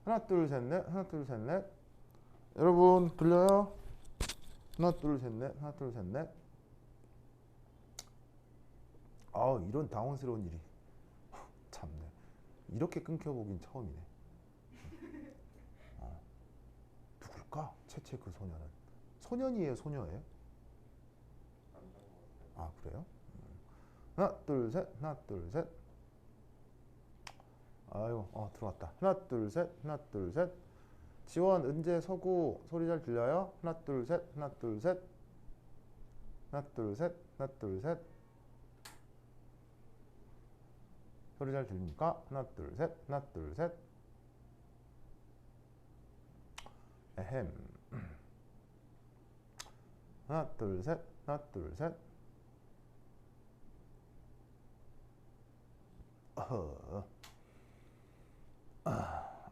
하나, 둘, 셋, 넷. 하나, 둘, 셋, 넷. 여러분, 들려요? 하나, 둘, 셋, 넷. 하나, 둘, 셋, 넷. 이런 당황스러운 일이. 참네. 이렇게 끊겨보긴 처음이네. 누굴까? 채채 그 소녀는. 소년이에요, 소녀예요? 아, 그래요? 하나, 둘, 셋. 하나, 둘, 셋. 아이고, 들어왔다. 하나, 둘, 셋. 하나, 둘, 셋. 지원, 은재, 서구. 소리 잘 들려요? 하나, 둘, 셋. 하나, 둘, 셋. 하나, 둘, 셋. 하나, 둘, 셋. 소리 잘 들립니까? 하나, 둘, 셋. 하나, 둘, 셋. 에헴. 하나, 둘, 셋. 하나, 둘, 셋. 어허.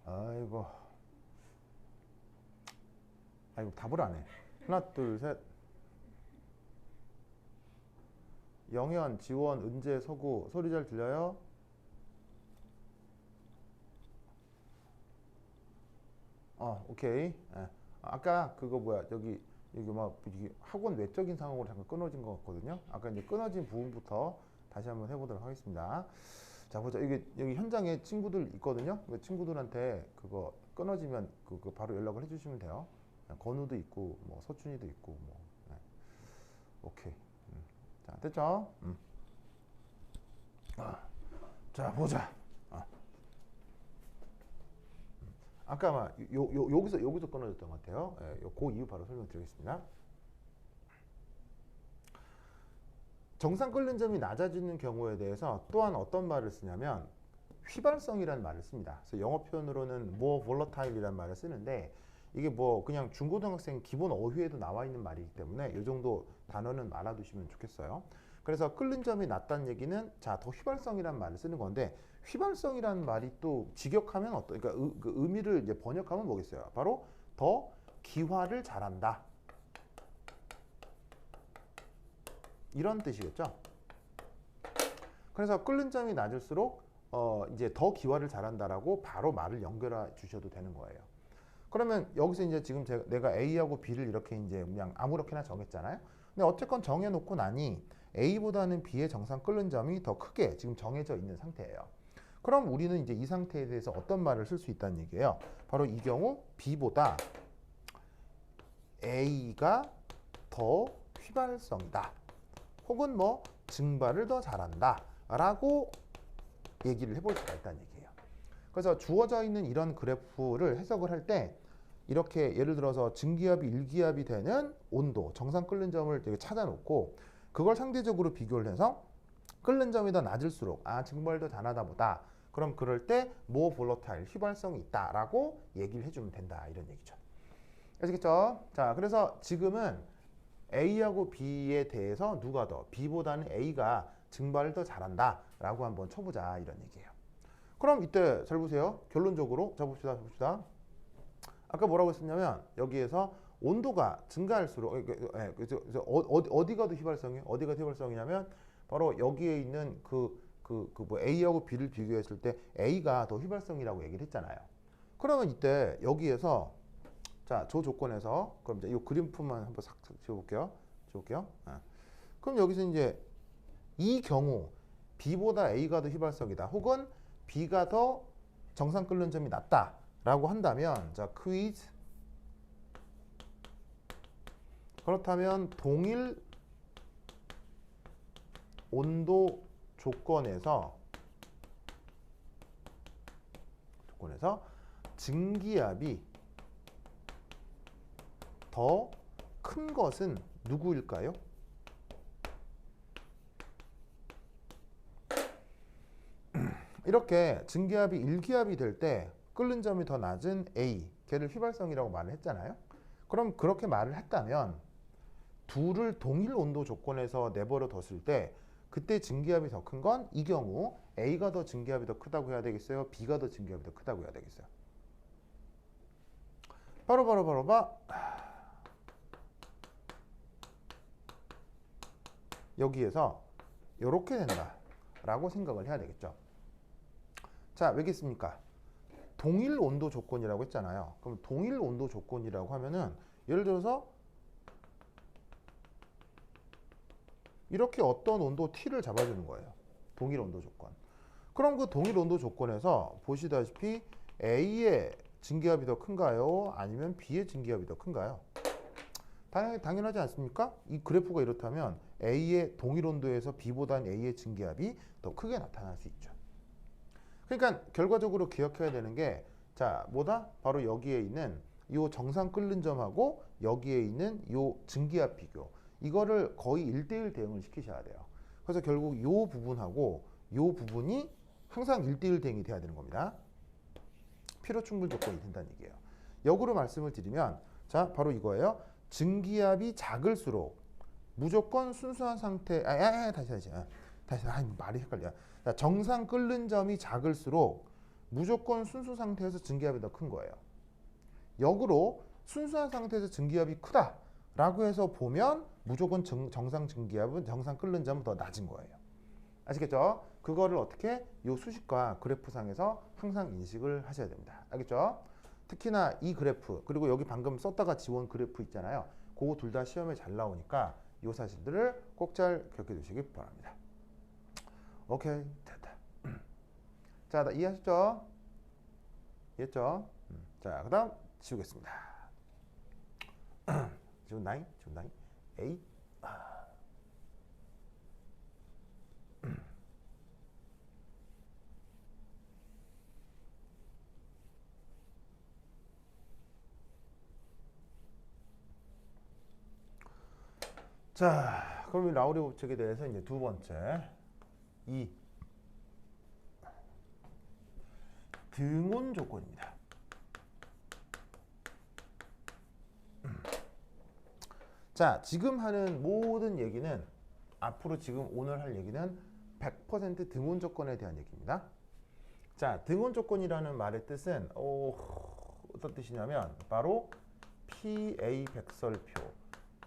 아이고. 답을 안 해. 하나, 둘, 셋. 영현, 지원, 은재, 서구. 소리 잘 들려요? 오케이. 예. 아까 그거 뭐야, 여기 막 이게 학원 외적인 상황으로 잠깐 끊어진 것 같거든요. 아까 이제 끊어진 부분부터 다시 한번 해보도록 하겠습니다. 자, 보자. 이게 여기 현장에 친구들 있거든요. 그 친구들한테 그거 끊어지면 그거 바로 연락을 해주시면 돼요. 건우도 있고, 뭐 서춘이도 있고, 뭐. 네. 오케이. 자, 됐죠? 자, 보자. 아까 아마 여기서 끊어졌던 것 같아요. 예, 그 이유 바로 설명드리겠습니다. 정상 끓는 점이 낮아지는 경우에 대해서 또한 어떤 말을 쓰냐면 휘발성이라는 말을 씁니다. 그래서 영어 표현으로는 more volatile이라는 말을 쓰는데 이게 뭐 그냥 중고등학생 기본 어휘에도 나와 있는 말이기 때문에 이 정도 단어는 알아두시면 좋겠어요. 그래서 끓는 점이 낮다는 얘기는 자, 더 휘발성이라는 말을 쓰는 건데 휘발성이라는 말이 또 직역하면 그러니까 그 의미를 이제 번역하면 뭐겠어요? 바로 더 기화를 잘한다. 이런 뜻이겠죠. 그래서 끓는 점이 낮을수록 이제 더 기화를 잘한다라고 바로 말을 연결해 주셔도 되는 거예요. 그러면 여기서 이제 지금 내가 A하고 B를 이렇게 이제 그냥 아무렇게나 정했잖아요. 근데 어쨌건 정해놓고 나니 A보다는 B의 정상 끓는 점이 더 크게 지금 정해져 있는 상태예요. 그럼 우리는 이제 이 상태에 대해서 어떤 말을 쓸 수 있다는 얘기예요. 바로 이 경우 B보다 A가 더 휘발성이다. 혹은 뭐 증발을 더 잘한다. 라고 얘기를 해볼 수가 있다는 얘기예요. 그래서 주어져 있는 이런 그래프를 해석을 할 때 이렇게 예를 들어서 증기압이 일기압이 되는 온도, 정상 끓는 점을 되게 찾아놓고 그걸 상대적으로 비교를 해서 끓는 점이 더 낮을수록 증발이 더 잘하다 보다. 그럼 그럴 때 more volatile, 휘발성이 있다라고 얘기를 해주면 된다. 이런 얘기죠. 아시겠죠? 자, 그래서 지금은 A하고 B에 대해서 누가 더, B보다는 A가 증발을 더 잘한다 라고 한번 쳐보자 이런 얘기예요. 그럼 이때 잘 보세요. 결론적으로 자 봅시다. 아까 뭐라고 했었냐면 여기에서 온도가 증가할수록 어디가 더 휘발성이에요? 어디가 더 휘발성이냐면 바로 여기에 있는 뭐 A하고 B를 비교했을 때 A가 더 휘발성이라고 얘기를 했잖아요. 그러면 이때 여기에서 자, 저 조건에서 그럼 이제 이 그림품만 한번 싹 지워볼게요. 그럼 여기서 이제 이 경우 B보다 A가 더 휘발성이다. 혹은 B가 더 정상 끓는 점이 낮다라고 한다면 자, quiz 그렇다면 동일 온도 조건에서 증기압이 더 큰 것은 누구일까요? 이렇게 증기압이 일기압이 될 때 끓는 점이 더 낮은 A, 걔를 휘발성이라고 말을 했잖아요. 그럼 그렇게 말을 했다면 둘을 동일 온도 조건에서 내버려 뒀을 때 그때 증기압이 더 큰 건 이 경우 A가 더 증기압이 더 크다고 해야 되겠어요? B가 더 증기압이 더 크다고 해야 되겠어요? 바로 여기에서 이렇게 된다라고 생각을 해야 되겠죠. 자, 왜겠습니까? 동일 온도 조건이라고 했잖아요. 그럼 동일 온도 조건이라고 하면은 예를 들어서 이렇게 어떤 온도 T를 잡아주는 거예요. 동일 온도 조건. 그럼 그 동일 온도 조건에서 보시다시피 A의 증기압이 더 큰가요? 아니면 B의 증기압이 더 큰가요? 당연하지 않습니까? 이 그래프가 이렇다면 A의 동일 온도에서 B보다는 A의 증기압이 더 크게 나타날 수 있죠. 그러니까 결과적으로 기억해야 되는 게 자, 뭐다? 바로 여기에 있는 이 정상 끓는 점하고 여기에 있는 이 증기압 비교. 이거를 거의 1대1 대응을 시키셔야 돼요. 그래서 결국 이 부분하고 이 부분이 항상 1대1 대응이 돼야 되는 겁니다. 필요 충분 조건이 된다는 얘기예요. 역으로 말씀을 드리면 자, 바로 이거예요. 증기압이 작을수록 무조건 순수한 상태 다시 말이 헷갈려. 자, 정상 끓는 점이 작을수록 무조건 순수 상태에서 증기압이 더 큰 거예요. 역으로 순수한 상태에서 증기압이 크다라고 해서 보면 무조건 정상 증기압은 정상 끓는 점은 더 낮은 거예요. 아시겠죠? 그거를 어떻게 이 수식과 그래프상에서 항상 인식을 하셔야 됩니다. 알겠죠? 특히나 이 그래프 그리고 여기 방금 썼다가 지운 그래프 있잖아요. 그거 둘 다 시험에 잘 나오니까 이 사실들을 꼭 잘 기억해 두시기 바랍니다. 오케이, 됐다. 자, 이해하셨죠? 이해했죠? 자, 그 다음 지우겠습니다. 지웠나잉? 에이. 자, 그럼 이 라우리 법칙에 대해서 이제 두 번째 이 등온 조건입니다. 자, 지금 하는 모든 얘기는 앞으로 지금 오늘 할 얘기는 100% 등온 조건에 대한 얘기입니다. 자, 등온 조건이라는 말의 뜻은 어떤 뜻이냐면 바로 PA 백설표,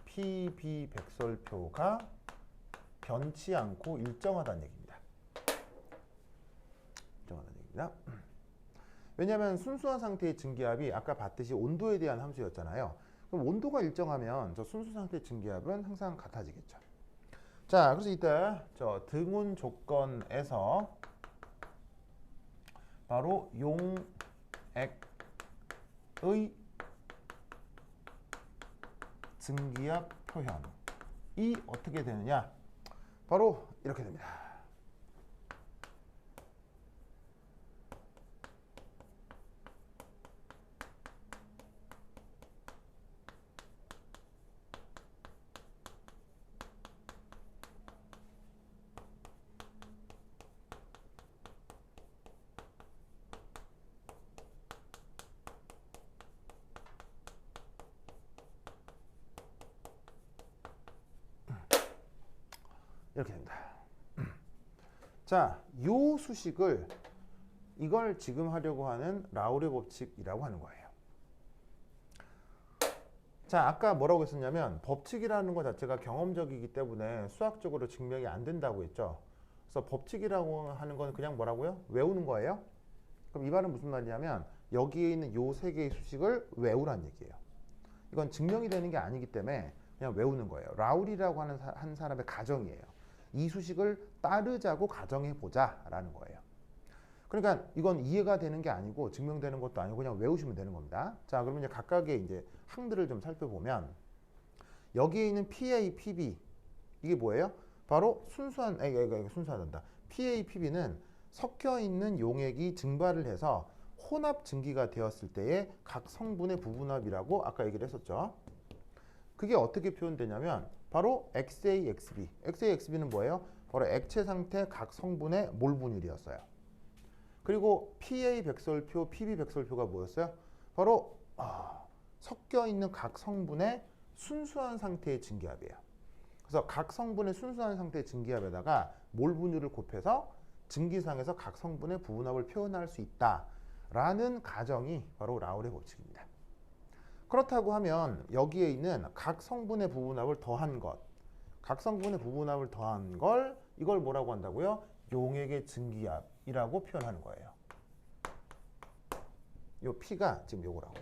PB 백설표가 변치 않고 일정하다는 얘기입니다. 일정하다는 얘기입니다. 왜냐하면 순수한 상태의 증기압이 아까 봤듯이 온도에 대한 함수였잖아요. 그럼 온도가 일정하면 저 순수 상태의 증기압은 항상 같아지겠죠. 자, 그래서 이때 저 등온 조건에서 바로 용액의 증기압 표현이 어떻게 되느냐? 바로 이렇게 됩니다. 이렇게 됩니다. 자, 요 수식을 이걸 지금 하려고 하는 라우레 법칙이라고 하는 거예요. 자, 아까 뭐라고 했었냐면 법칙이라는 것 자체가 경험적이기 때문에 수학적으로 증명이 안 된다고 했죠. 그래서 법칙이라고 하는 건 그냥 뭐라고요? 외우는 거예요. 그럼 이 말은 무슨 말이냐면 여기에 있는 요 세 개의 수식을 외우란 얘기예요. 이건 증명이 되는 게 아니기 때문에 그냥 외우는 거예요. 라울이라고 하는 한 사람의 가정이에요. 이 수식을 따르자고 가정해 보자라는 거예요. 그러니까 이건 이해가 되는 게 아니고 증명되는 것도 아니고 그냥 외우시면 되는 겁니다. 자, 그러면 이제 각각의 이제 항들을 좀 살펴보면 여기에 있는 PA, PB 이게 뭐예요? 바로 순수하단다. PA, PB는 섞여 있는 용액이 증발을 해서 혼합 증기가 되었을 때의 각 성분의 부분합이라고 아까 얘기를 했었죠. 그게 어떻게 표현되냐면 바로 XA, XB. XA, XB는 뭐예요? 바로 액체 상태 각 성분의 몰 분율이었어요. 그리고 PA 백설표, PB 백설표가 뭐였어요? 바로 섞여 있는 각 성분의 순수한 상태의 증기압이에요. 그래서 각 성분의 순수한 상태의 증기압에다가 몰 분율을 곱해서 증기상에서 각 성분의 부분합을 표현할 수 있다라는 가정이 바로 라울의 법칙입니다. 그렇다고 하면 여기에 있는 각 성분의 부분합을 더한 것, 각 성분의 부분합을 더한 걸 이걸 뭐라고 한다고요? 용액의 증기압이라고 표현하는 거예요. 요 P가 지금 요거라고.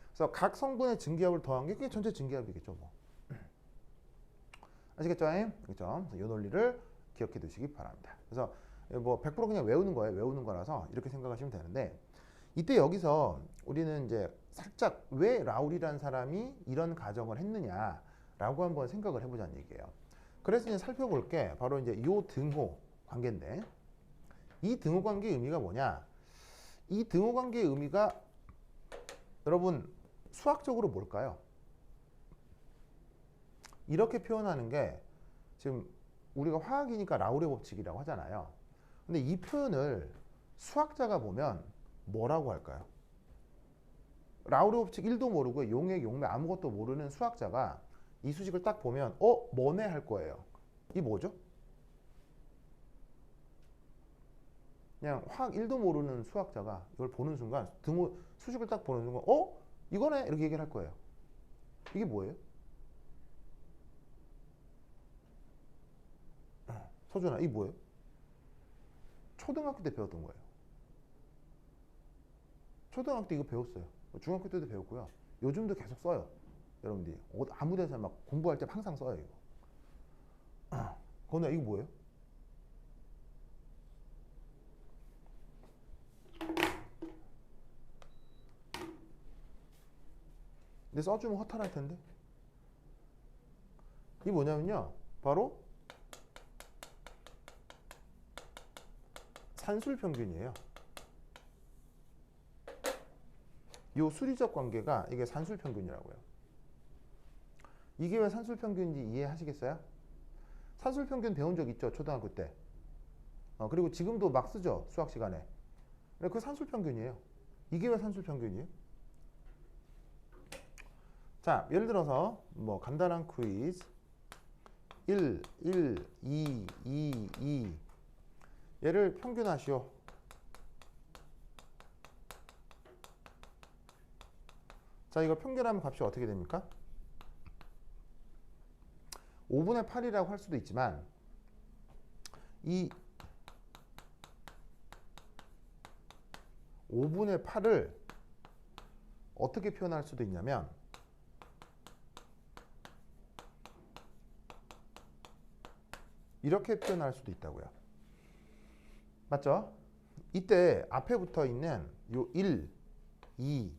그래서 각 성분의 증기압을 더한 게 그게 전체 증기압이겠죠, 뭐. 아시겠죠? 그렇죠? 이 논리를 기억해 두시기 바랍니다. 그래서 뭐 100% 그냥 외우는 거예요. 외우는 거라서 이렇게 생각하시면 되는데, 이때 여기서 우리는 이제 살짝 왜 라울이라는 사람이 이런 가정을 했느냐라고 한번 생각을 해보자는 얘기예요. 그래서 이제 살펴볼 게 바로 이제 요 등호 관계인데, 이 등호 관계의 의미가 뭐냐? 이 등호 관계의 의미가 여러분 수학적으로 뭘까요? 이렇게 표현하는 게 지금 우리가 화학이니까 라울의 법칙이라고 하잖아요. 근데 이 표현을 수학자가 보면 뭐라고 할까요? 라울의 법칙 1도 모르고 용액, 용매 아무것도 모르는 수학자가 이 수식을 딱 보면 뭐네 할 거예요. 이 뭐죠? 그냥 화학 1도 모르는 수학자가 이걸 보는 순간 등호 수식을 딱 보는 순간 이거네 이렇게 얘기를 할 거예요. 이게 뭐예요? 서준아, 이게 뭐예요? 초등학교 때 배웠던 거예요. 초등학교 때 이거 배웠어요. 중학교 때도 배웠고요. 요즘도 계속 써요. 여러분들이 아무 데서 막 공부할 때 항상 써요, 이거. 건우야, 이거 뭐예요? 근데 써주면 허탈할 텐데. 이게 뭐냐면요, 바로 산술 평균이에요. 이 수리적 관계가 이게 산술 평균이라고요. 이게 왜 산술 평균인지 이해하시겠어요? 산술 평균 배운 적 있죠, 초등학교 때. 그리고 지금도 막 쓰죠, 수학 시간에. 그 산술 평균이에요. 이게 왜 산술 평균이에요? 자, 예를 들어서 뭐 간단한 퀴즈 1, 1, 2, 2, 2 얘를 평균하시오. 자, 이거 평균하면 값이 어떻게 됩니까? 5분의 8이라고 할 수도 있지만 이 5분의 8을 어떻게 표현할 수도 있냐면 이렇게 표현할 수도 있다고요. 맞죠? 이때 앞에 붙어 있는 요 1, 2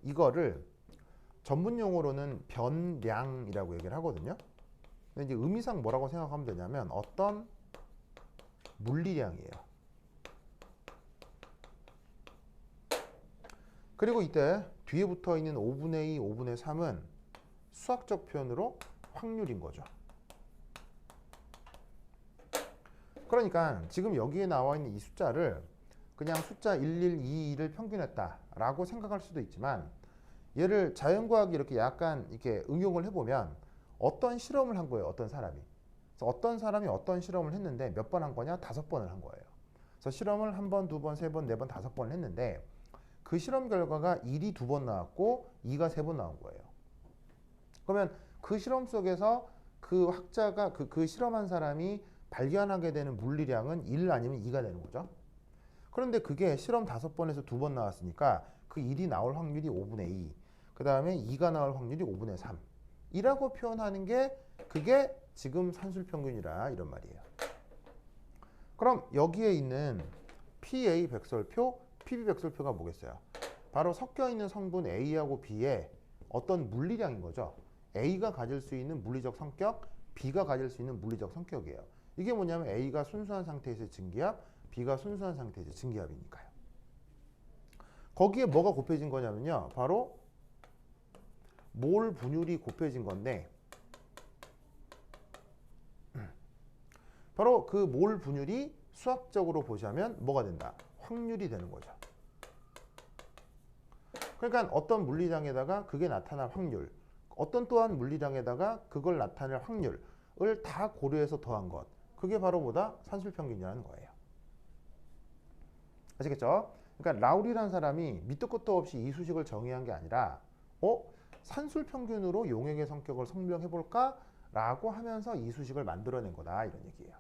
이거를 전문 용어로는 변량이라고 얘기를 하거든요. 근데 이제 의미상 뭐라고 생각하면 되냐면 어떤 물리량이에요. 그리고 이때 뒤에 붙어 있는 5분의 2, 5분의 3은 수학적 표현으로 확률인 거죠. 그러니까 지금 여기에 나와 있는 이 숫자를 그냥 숫자 1122를 평균했다라고 생각할 수도 있지만 얘를 자연과학이 이렇게 약간 이렇게 응용을 해보면 어떤 실험을 한 거예요, 어떤 사람이. 그래서 어떤 사람이 어떤 실험을 했는데 몇 번 한 거냐? 5번을 한 거예요. 그래서 실험을 1번, 2번, 3번, 4번, 5번을 했는데 그 실험 결과가 1이 2번 나왔고 2가 3번 나온 거예요. 그러면 그 실험 속에서 그 학자가 그 실험한 사람이 발견하게 되는 물리량은 1 아니면 2가 되는 거죠. 그런데 그게 실험 5번에서 2번 나왔으니까 그 1이 나올 확률이 5분의 2, 그 다음에 2가 나올 확률이 5분의 3 이라고 표현하는 게 그게 지금 산술평균이라 이런 말이에요. 그럼 여기에 있는 PA 백설표, PB 백설표가 뭐겠어요? 바로 섞여 있는 성분 A하고 B의 어떤 물리량인 거죠. A가 가질 수 있는 물리적 성격, B가 가질 수 있는 물리적 성격이에요. 이게 뭐냐면 A가 순수한 상태에서 증기압, B가 순수한 상태에서 증기압이니까요. 거기에 뭐가 곱해진 거냐면요. 바로 몰 분율이 곱해진 건데 바로 그 몰 분율이 수학적으로 보자면 뭐가 된다? 확률이 되는 거죠. 그러니까 어떤 물리량에다가 그게 나타날 확률, 어떤 또한 물리량에다가 그걸 나타낼 확률을 다 고려해서 더한 것. 그게 바로 뭐다? 산술평균이라는 거예요. 아시겠죠? 그러니까 라울이라는 사람이 밑도 끝도 없이 이 수식을 정의한 게 아니라 산술평균으로 용액의 성격을 설명해볼까? 라고 하면서 이 수식을 만들어낸 거다 이런 얘기예요.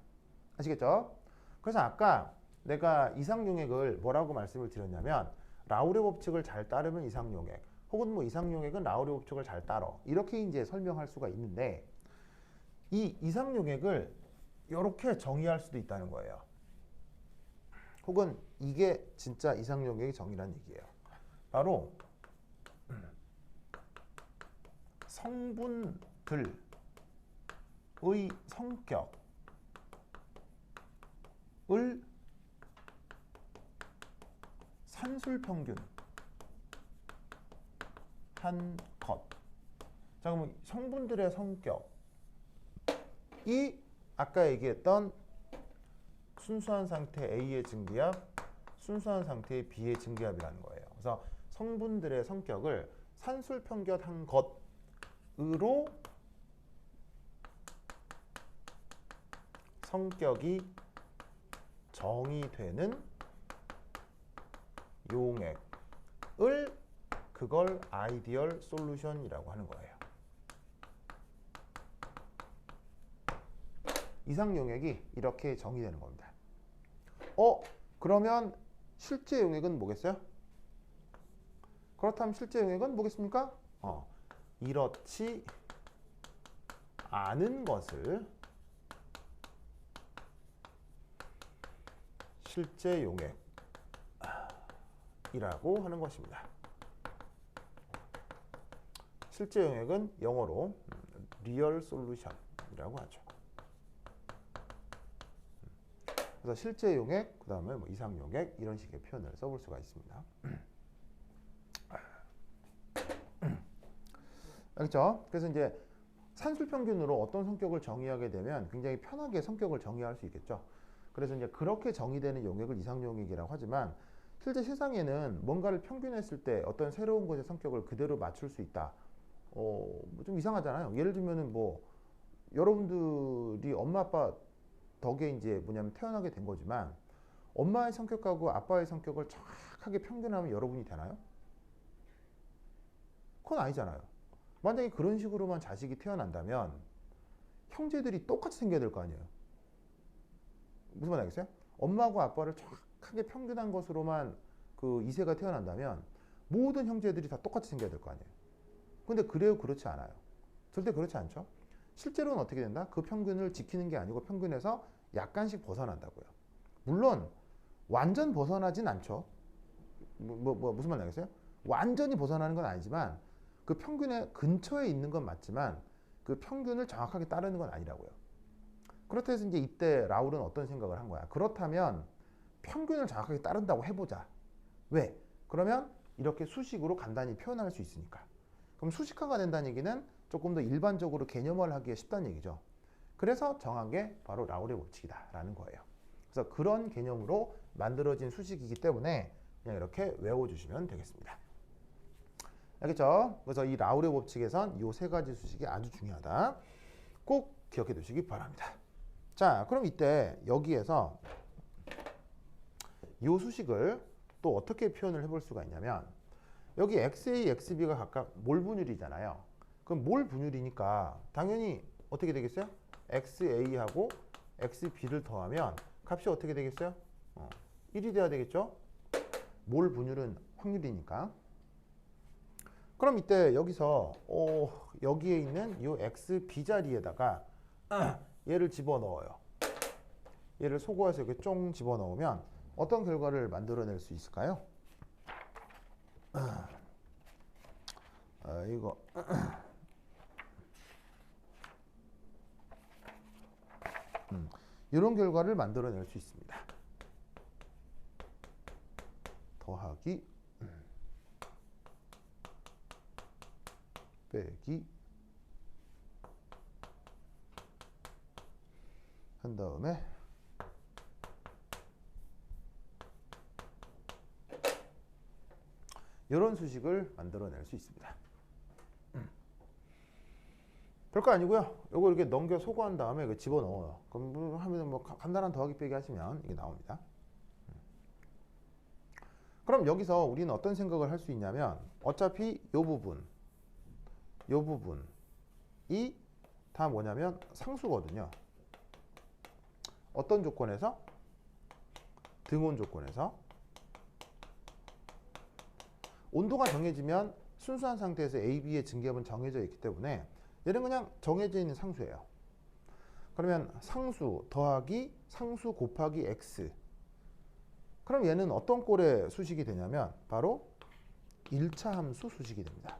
아시겠죠? 그래서 아까 내가 이상용액을 뭐라고 말씀을 드렸냐면 라우레 법칙을 잘 따르면 이상용액, 혹은 뭐 이상용액은 라우레 법칙을 잘 따라, 이렇게 이제 설명할 수가 있는데, 이 이상용액을 이렇게 정의할 수도 있다는 거예요. 혹은 이게 진짜 이상용액의 정의란 얘기예요. 바로 성분들의 성격을 산술평균 한 것. 자, 그러면 성분들의 성격이 아까 얘기했던 순수한 상태 A의 증기압, 순수한 상태의 B의 증기압이라는 거예요. 그래서 성분들의 성격을 산술평균 한 것으로 성격이 정의되는 용액을 그걸 아이디얼 솔루션이라고 하는 거예요. 이상 용액이 이렇게 정의되는 겁니다. 그러면 실제 용액은 뭐겠어요? 그렇다면 실제 용액은 뭐겠습니까? 이렇지 않은 것을 실제 용액이라고 하는 것입니다. 실제 용액은 영어로 리얼 솔루션이라고 하죠. 그래서 실제 용액, 그 다음에 뭐 이상 용액, 이런 식의 표현을 써볼 수가 있습니다. 알겠죠? 그래서 이제 산술평균으로 어떤 성격을 정의하게 되면 굉장히 편하게 성격을 정의할 수 있겠죠. 그래서 이제 그렇게 정의되는 용액을 이상 용액이라고 하지만, 실제 세상에는 뭔가를 평균했을 때 어떤 새로운 것의 성격을 그대로 맞출 수 있다. 좀 이상하잖아요. 예를 들면은 뭐 여러분들이 엄마 아빠 덕에 이제 뭐냐면 태어나게 된 거지만, 엄마의 성격하고 아빠의 성격을 정확하게 평균하면 여러분이 되나요? 그건 아니잖아요. 만약에 그런 식으로만 자식이 태어난다면 형제들이 똑같이 생겨야 될 거 아니에요. 무슨 말 알겠어요? 엄마하고 아빠를 정확하게 평균한 것으로만 그 이세가 태어난다면 모든 형제들이 다 똑같이 생겨야 될 거 아니에요. 근데 그래요? 그렇지 않아요. 절대 그렇지 않죠. 실제로는 어떻게 된다? 그 평균을 지키는 게 아니고 평균에서 약간씩 벗어난다고요. 물론 완전 벗어나진 않죠. 무슨 말 알겠어요? 완전히 벗어나는 건 아니지만 그 평균의 근처에 있는 건 맞지만 그 평균을 정확하게 따르는 건 아니라고요. 그렇다 해서 이제 이때 라울은 어떤 생각을 한 거야? 그렇다면 평균을 정확하게 따른다고 해보자. 왜? 그러면 이렇게 수식으로 간단히 표현할 수 있으니까. 그럼 수식화가 된다는 얘기는 조금 더 일반적으로 개념화를 하기가 쉽다는 얘기죠. 그래서 정한 게 바로 라울의 법칙이다라는 거예요. 그래서 그런 개념으로 만들어진 수식이기 때문에 그냥 이렇게 외워주시면 되겠습니다. 알겠죠? 그래서 이 라울의 법칙에선 이 세 가지 수식이 아주 중요하다. 꼭 기억해 두시기 바랍니다. 자, 그럼 이때 여기에서 이 수식을 또 어떻게 표현을 해볼 수가 있냐면, 여기 XA, XB가 각각 몰 분율이잖아요. 그럼 몰 분율이니까 당연히 어떻게 되겠어요? XA하고 XB를 더하면 값이 어떻게 되겠어요? 1이 돼야 되겠죠? 몰 분율은 확률이니까. 그럼 이때 여기서 여기에 있는 이 XB 자리에다가 얘를 집어넣어요. 얘를 소거해서 이렇게 쫑 집어넣으면 어떤 결과를 만들어낼 수 있을까요? 이거 이런 결과를 만들어낼 수 있습니다. 더하기 빼기 한 다음에 이런 수식을 만들어낼 수 있습니다. 별거 아니고요. 이거 이렇게 넘겨 소거한 다음에 이거 집어넣어요. 그럼 하면 뭐 간단한 더하기 빼기 하시면 이게 나옵니다. 그럼 여기서 우리는 어떤 생각을 할 수 있냐면, 어차피 이 부분이 다 뭐냐면 상수거든요. 어떤 조건에서? 등온 조건에서. 온도가 정해지면 순수한 상태에서 A, B의 증기압은 정해져 있기 때문에 얘는 그냥 정해져 있는 상수예요. 그러면 상수 더하기 상수 곱하기 X. 그럼 얘는 어떤 꼴의 수식이 되냐면 바로 1차 함수 수식이 됩니다.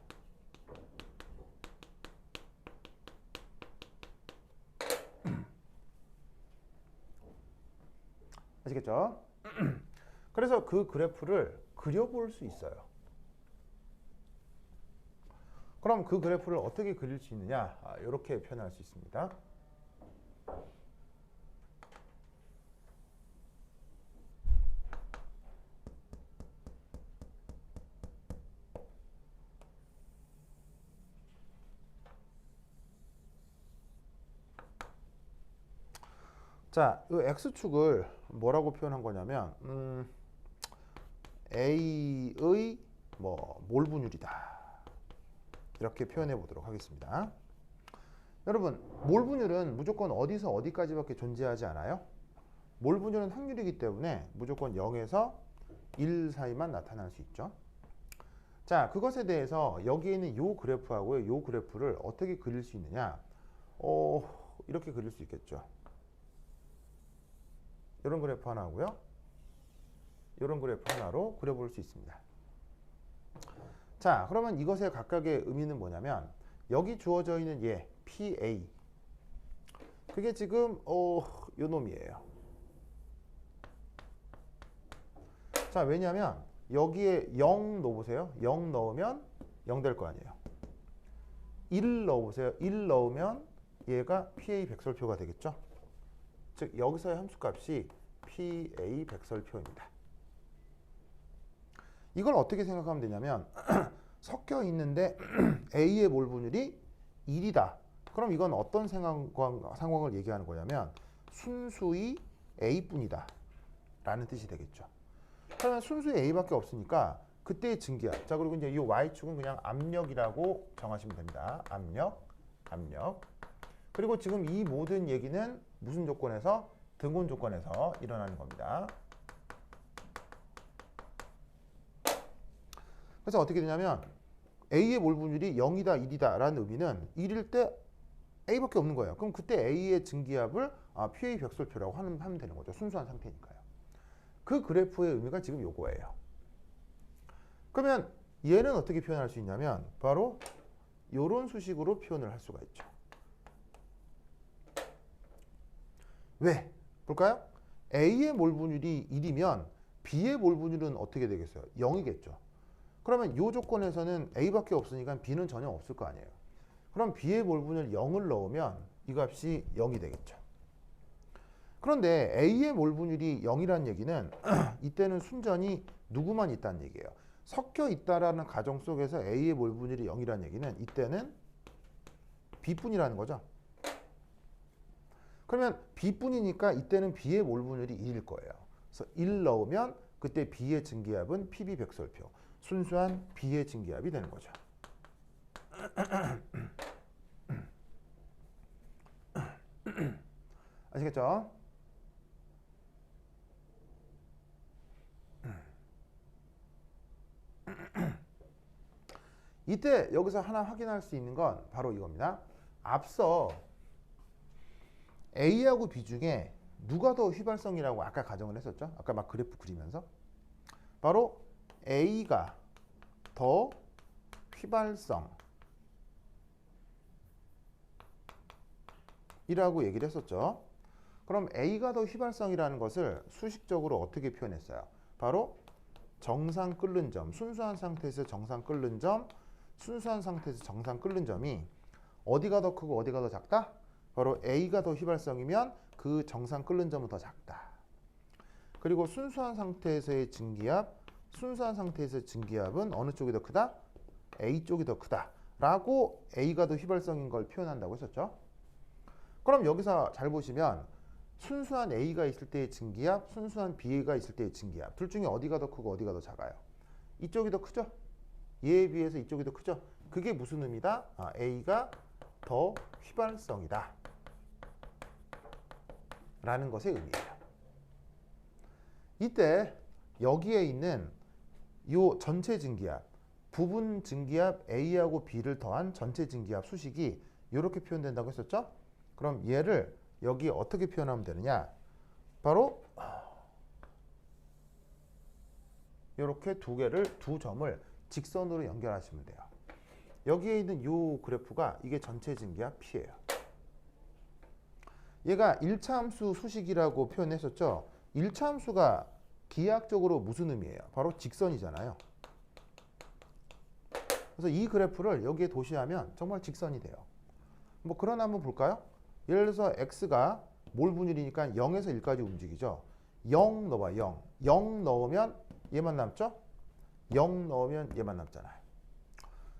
아시겠죠? 그래서 그 그래프를 그려볼 수 있어요. 그럼 그 그래프를 어떻게 그릴 수 있느냐? 이렇게 표현할 수 있습니다. 자, 이 x축을 뭐라고 표현한 거냐면 A의 몰 분율이다. 이렇게 표현해 보도록 하겠습니다. 여러분, 몰 분율은 무조건 어디서 어디까지밖에 존재하지 않아요? 몰 분율은 확률이기 때문에 무조건 0에서 1 사이만 나타날 수 있죠. 자, 그것에 대해서 여기에 있는 요 그래프하고요, 요 그래프를 어떻게 그릴 수 있느냐? 이렇게 그릴 수 있겠죠. 이런 그래프 하나 하고요. 이런 그래프 하나로 그려볼 수 있습니다. 자, 그러면 이것의 각각의 의미는 뭐냐면 여기 주어져 있는 얘 PA 그게 지금 요 놈이에요. 자, 왜냐면 여기에 0 넣어보세요. 0 넣으면 0 될 거 아니에요. 1 넣어보세요. 1 넣으면 얘가 PA 백설표가 되겠죠. 즉 여기서의 함수값이 PA 백설표입니다. 이걸 어떻게 생각하면 되냐면 섞여 있는데 A의 몰 분율이 1이다. 그럼 이건 어떤 상황을 얘기하는 거냐면 순수의 A뿐이다 라는 뜻이 되겠죠. 그러면 순수의 A밖에 없으니까 그때의 증기압. 자, 그리고 이제 이 Y축은 그냥 압력이라고 정하시면 됩니다. 압력. 그리고 지금 이 모든 얘기는 무슨 조건에서? 등온 조건에서 일어나는 겁니다. 그래서 어떻게 되냐면 A의 몰 분율이 0이다, 1이다 라는 의미는 1일 때 A밖에 없는 거예요. 그럼 그때 A의 증기압을 PA 백설표라고 하면 되는 거죠. 순수한 상태니까요. 그 그래프의 의미가 지금 요거예요. 그러면 얘는 어떻게 표현할 수 있냐면 바로 이런 수식으로 표현을 할 수가 있죠. 왜? 볼까요? A의 몰 분율이 1이면 B의 몰 분율은 어떻게 되겠어요? 0이겠죠. 그러면 이 조건에서는 A밖에 없으니까 B는 전혀 없을 거 아니에요. 그럼 B의 몰 분율 0을 넣으면 이 값이 0이 되겠죠. 그런데 A의 몰 분율이 0이라는 얘기는 이때는 순전히 누구만 있다는 얘기예요. 섞여 있다라는 가정 속에서 A의 몰 분율이 0이라는 얘기는 이때는 B뿐이라는 거죠. 그러면 B뿐이니까 이때는 B의 몰 분율이 1일 거예요. 그래서 1 넣으면 그때 B의 증기압은 PB 백설표. 순수한 B의 증기압이 되는 거죠. 아시겠죠? 이때 여기서 하나 확인할 수 있는 건 바로 이겁니다. 앞서 A하고 B 중에 누가 더 휘발성이라고 아까 가정을 했었죠? 아까 막 그래프 그리면서 바로 A가 더 휘발성 이라고 얘기를 했었죠. 그럼 A가 더 휘발성이라는 것을 수식적으로 어떻게 표현했어요? 바로 정상 끓는 점, 순수한 상태에서 정상 끓는 점, 순수한 상태에서 정상 끓는 점이 어디가 더 크고 어디가 더 작다? 바로 A가 더 휘발성이면 그 정상 끓는 점은 더 작다. 그리고 순수한 상태에서의 증기압, 순수한 상태에서의 증기압은 어느 쪽이 더 크다? A 쪽이 더 크다. 라고 A가 더 휘발성인 걸 표현한다고 했었죠. 그럼 여기서 잘 보시면 순수한 A가 있을 때의 증기압, 순수한 B가 있을 때의 증기압 둘 중에 어디가 더 크고 어디가 더 작아요? 이쪽이 더 크죠? 얘에 비해서 이쪽이 더 크죠? 그게 무슨 의미다? A가 더 휘발성이다 라는 것의 의미예요. 이때 여기에 있는 요 전체 증기압 부분 증기압 A하고 B를 더한 전체 증기압 수식이 이렇게 표현된다고 했었죠? 그럼 얘를 여기 어떻게 표현하면 되느냐? 바로 이렇게 두 점을 직선으로 연결하시면 돼요. 여기에 있는 이 그래프가 이게 전체 증기압 P예요. 얘가 1차 함수 수식이라고 표현했었죠. 1차 함수가 기하학적으로 무슨 의미예요? 바로 직선이잖아요. 그래서 이 그래프를 여기에 도시하면 정말 직선이 돼요. 뭐 그런 한번 볼까요? 예를 들어서 x가 몰 분율이니까 0에서 1까지 움직이죠. 0 넣어봐. 0. 0 넣으면 얘만 남죠? 0 넣으면 얘만 남잖아요.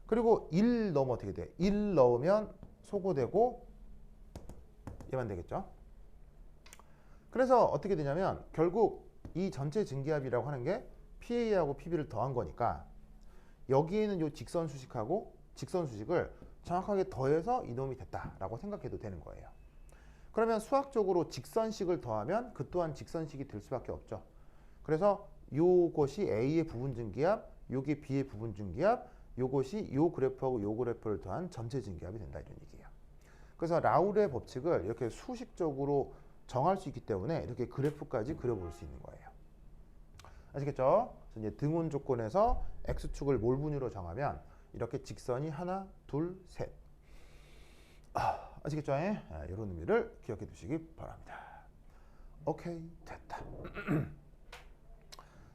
그리고 1 넣으면 어떻게 돼? 1 넣으면 소거되고 얘만 되겠죠? 그래서 어떻게 되냐면 결국 이 전체 증기압이라고 하는 게 PA하고 PB를 더한 거니까 여기에는 이 직선 수식하고 직선 수식을 정확하게 더해서 이놈이 됐다라고 생각해도 되는 거예요. 그러면 수학적으로 직선식을 더하면 그 또한 직선식이 될 수밖에 없죠. 그래서 요것이 A의 부분 증기압, 요게 B의 부분 증기압, 요것이 요 그래프하고 요 그래프를 더한 전체 증기압이 된다 이런 얘기예요. 그래서 라울의 법칙을 이렇게 수식적으로 정할 수 있기 때문에 이렇게 그래프까지 그려볼 수 있는 거예요. 아시겠죠? 이제 등원 조건에서 x축을 몰 분유로 정하면 이렇게 직선이 하나, 둘, 셋. 아시겠죠? 이런 의미를 기억해 두시기 바랍니다. 오케이, 됐다.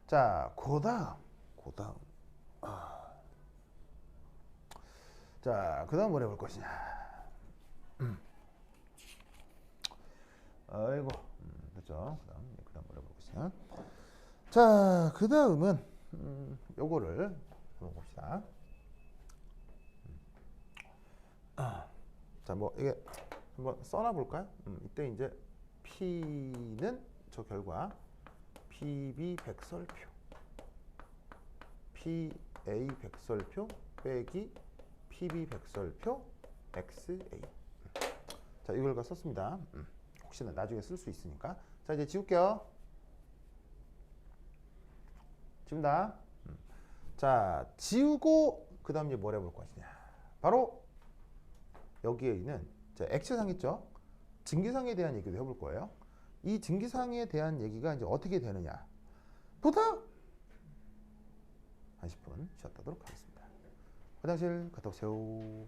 자, 그다음. 자, 그다음 뭘 해볼 것이냐? 아이고, 됐죠? 그다음 뭘 해볼 것이냐? 자, 그 다음은 요거를 한번 봅시다. 자, 뭐 이게 한번 써놔 볼까요? 이때 이제 P는 저 결과 PB 백설표, PA 백설표 빼기 PB 백설표 XA. 자, 이 결과 썼습니다. 혹시나 나중에 쓸 수 있으니까. 자, 이제 지울게요. 지운다. 자, 지우고 그 다음 이제 뭘 해볼 것이냐. 바로 여기에 있는 자, X상 있죠. 증기상에 대한 얘기도 해볼 거예요. 이 증기상에 대한 얘기가 이제 어떻게 되느냐. 보다 한 10분 쉬었다 하도록 하겠습니다. 화장실 갔다 오세요.